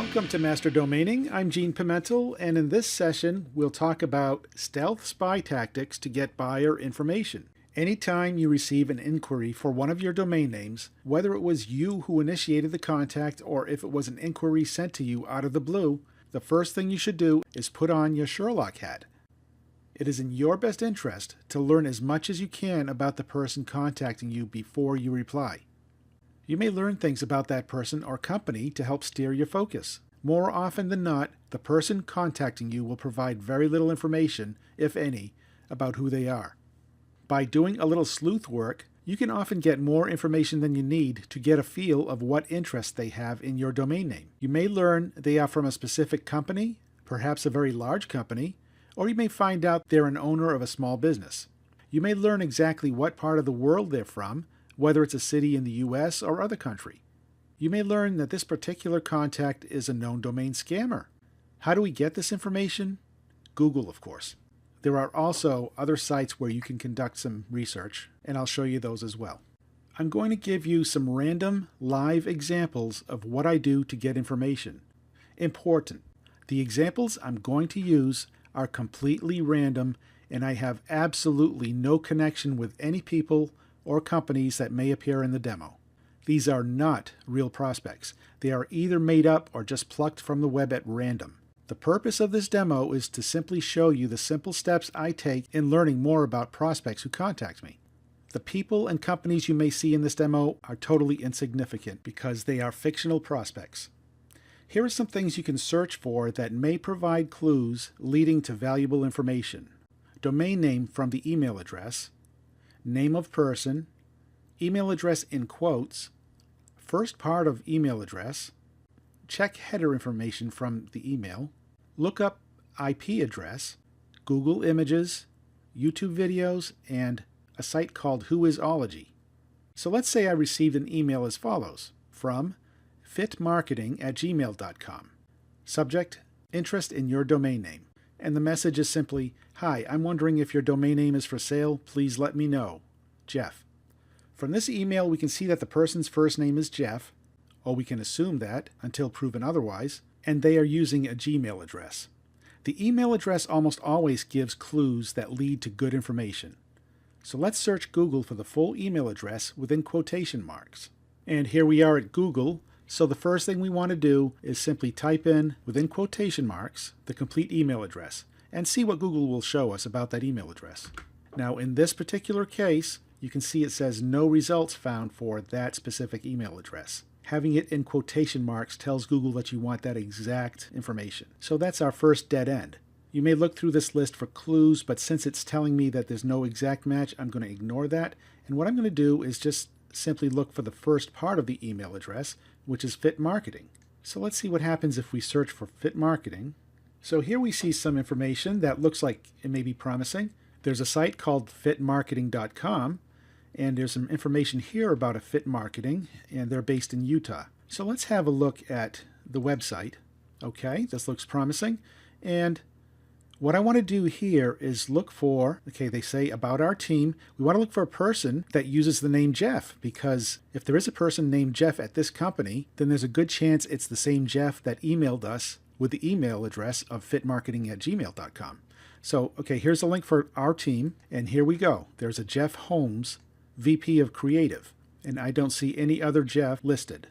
Welcome to Master Domaining. I'm Gene Pimentel, and in this session, we'll talk about stealth spy tactics to get buyer information. Anytime you receive an inquiry for one of your domain names, whether it was you who initiated the contact or if it was an inquiry sent to you out of the blue, the first thing you should do is put on your Sherlock hat. It is in your best interest to learn as much as you can about the person contacting you before you reply. You may learn things about that person or company to help steer your focus. More often than not, the person contacting you will provide very little information, if any, about who they are. By doing a little sleuth work, you can often get more information than you need to get a feel of what interest they have in your domain name. You may learn they are from a specific company, perhaps a very large company, or you may find out they're an owner of a small business. You may learn exactly what part of the world they're from, whether it's a city in the US or other country. You may learn that this particular contact is a known domain scammer. How do we get this information? Google, of course. There are also other sites where you can conduct some research, and I'll show you those as well. I'm going to give you some random live examples of what I do to get information. Important, the examples I'm going to use are completely random, and I have absolutely no connection with any people or companies that may appear in the demo. These are not real prospects. They are either made up or just plucked from the web at random. The purpose of this demo is to simply show you the simple steps I take in learning more about prospects who contact me. The people and companies you may see in this demo are totally insignificant because they are fictional prospects. Here are some things you can search for that may provide clues leading to valuable information. Domain name from the email address, name of person, email address in quotes, first part of email address, check header information from the email, look up IP address, Google images, YouTube videos, and a site called Whoisology. So let's say I received an email as follows, from fitmarketing@gmail.com. Subject, interest in your domain name. And the message is simply, "Hi, I'm wondering if your domain name is for sale. Please let me know. Jeff." From this email, we can see that the person's first name is Jeff, or we can assume that until proven otherwise, and they are using a Gmail address. The email address almost always gives clues that lead to good information. So let's search Google for the full email address within quotation marks. And here we are at Google. So the first thing we want to do is simply type in, within quotation marks, the complete email address, and see what Google will show us about that email address. Now in this particular case, you can see it says no results found for that specific email address. Having it in quotation marks tells Google that you want that exact information. So that's our first dead end. You may look through this list for clues, but since it's telling me that there's no exact match, I'm going to ignore that. And what I'm going to do is just simply look for the first part of the email address, which is Fit Marketing. So let's see what happens if we search for Fit Marketing. So here we see some information that looks like it may be promising. There's a site called fitmarketing.com, and there's some information here about a Fit Marketing, and they're based in Utah. So let's have a look at the website. Okay, this looks promising. And what I want to do here is look for, okay, they say about our team. We want to look for a person that uses the name Jeff, because if there is a person named Jeff at this company, then there's a good chance it's the same Jeff that emailed us with the email address of fitmarketing@gmail.com. So, okay, here's a link for our team, and here we go. There's a Jeff Holmes, VP of Creative, and I don't see any other Jeff listed.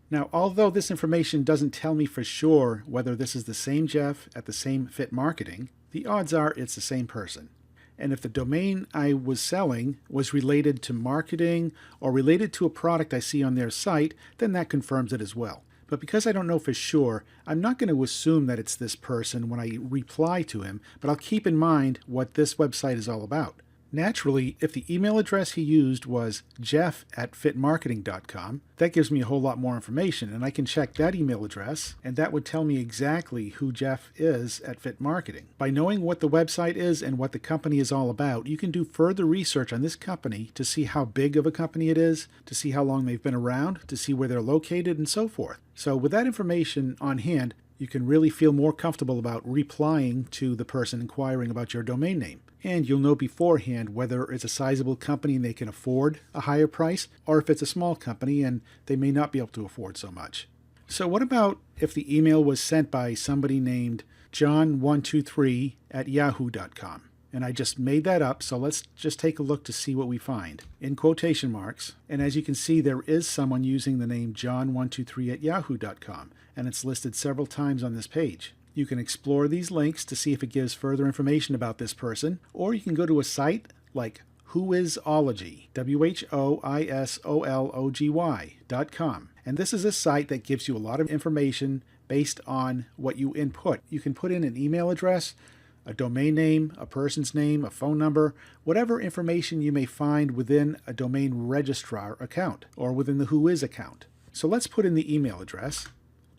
Now, although this information doesn't tell me for sure whether this is the same Jeff at the same Fit Marketing, the odds are it's the same person. And if the domain I was selling was related to marketing or related to a product I see on their site, then that confirms it as well. But because I don't know for sure, I'm not going to assume that it's this person when I reply to him, but I'll keep in mind what this website is all about. Naturally, if the email address he used was jeff@fitmarketing.com, that gives me a whole lot more information, and I can check that email address, and that would tell me exactly who Jeff is at Fit Marketing. By knowing what the website is and what the company is all about, you can do further research on this company to see how big of a company it is, to see how long they've been around, to see where they're located, and so forth. So with that information on hand, you can really feel more comfortable about replying to the person inquiring about your domain name. And you'll know beforehand whether it's a sizable company and they can afford a higher price, or if it's a small company and they may not be able to afford so much. So what about if the email was sent by somebody named John123 at yahoo.com? And I just made that up, so let's just take a look to see what we find. In quotation marks, and as you can see, there is someone using the name John123 at yahoo.com, and it's listed several times on this page. You can explore these links to see if it gives further information about this person, or you can go to a site like Whoisology, WHOISOLOGY.com. And this is a site that gives you a lot of information based on what you input. You can put in an email address, a domain name, a person's name, a phone number, whatever information you may find within a domain registrar account or within the Whois account. So let's put in the email address,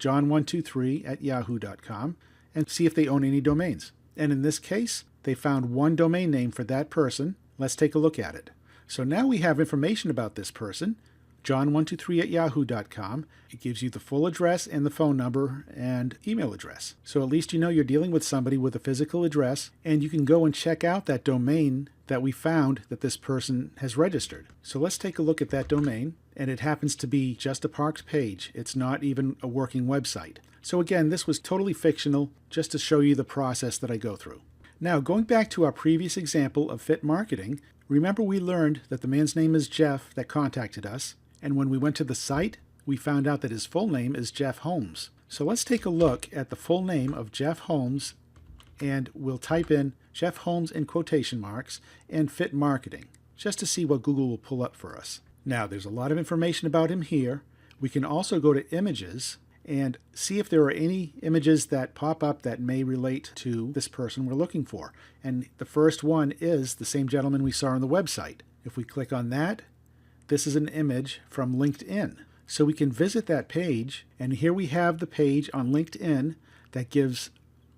john123 at yahoo.com, and see if they own any domains. And in this case, they found one domain name for that person. Let's take a look at it. So now we have information about this person, john123 at yahoo.com. It gives you the full address and the phone number and email address. So at least you know you're dealing with somebody with a physical address, and you can go and check out that domain that we found that this person has registered. So let's take a look at that domain, and it happens to be just a parked page. It's not even a working website. So again, this was totally fictional, just to show you the process that I go through. Now, going back to our previous example of fit marketing, remember we learned that the man's name is Jeff that contacted us, and when we went to the site, we found out that his full name is Jeff Holmes. So let's take a look at the full name of Jeff Holmes, and we'll type in Jeff Holmes in quotation marks and fit marketing, just to see what Google will pull up for us. Now, there's a lot of information about him here. We can also go to images and see if there are any images that pop up that may relate to this person we're looking for. And the first one is the same gentleman we saw on the website. If we click on that, this is an image from LinkedIn. So we can visit that page, and here we have the page on LinkedIn that gives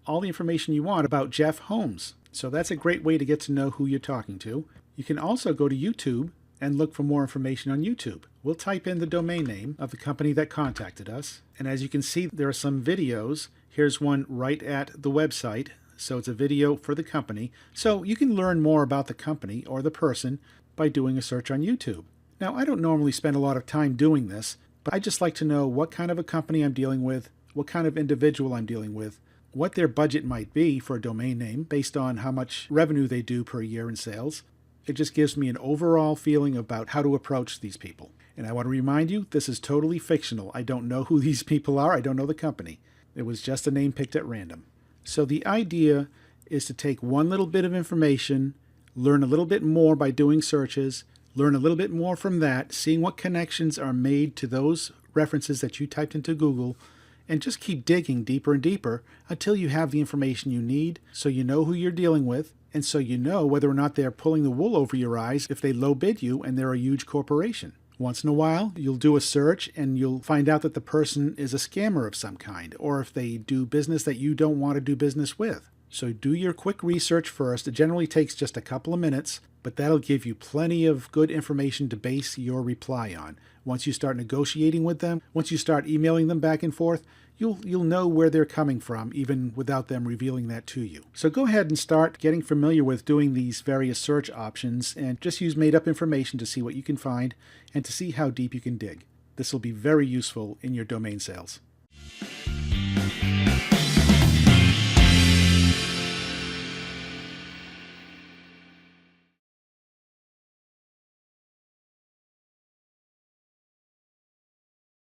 all the information you want about Jeff Holmes. So that's a great way to get to know who you're talking to. You can also go to YouTube and look for more information on YouTube. We'll type in the domain name of the company that contacted us, and as you can see, there are some videos. Here's one right at the website, so it's a video for the company. So you can learn more about the company or the person by doing a search on YouTube. Now, I don't normally spend a lot of time doing this, but I just like to know what kind of a company I'm dealing with, what kind of individual I'm dealing with, what their budget might be for a domain name based on how much revenue they do per year in sales. It just gives me an overall feeling about how to approach these people. And I want to remind you, this is totally fictional. I don't know who these people are. I don't know the company. It was just a name picked at random. So the idea is to take one little bit of information, learn a little bit more by doing searches, learn a little bit more from that, seeing what connections are made to those references that you typed into Google, and just keep digging deeper and deeper until you have the information you need, so you know who you're dealing with, and so you know whether or not they're pulling the wool over your eyes if they low bid you and they're a huge corporation. Once in a while, you'll do a search and you'll find out that the person is a scammer of some kind, or if they do business that you don't want to do business with. So do your quick research first. It generally takes just a couple of minutes, but that'll give you plenty of good information to base your reply on. Once you start negotiating with them, once you start emailing them back and forth, you'll know where they're coming from, even without them revealing that to you. So go ahead and start getting familiar with doing these various search options, and just use made-up information to see what you can find and to see how deep you can dig. This will be very useful in your domain sales.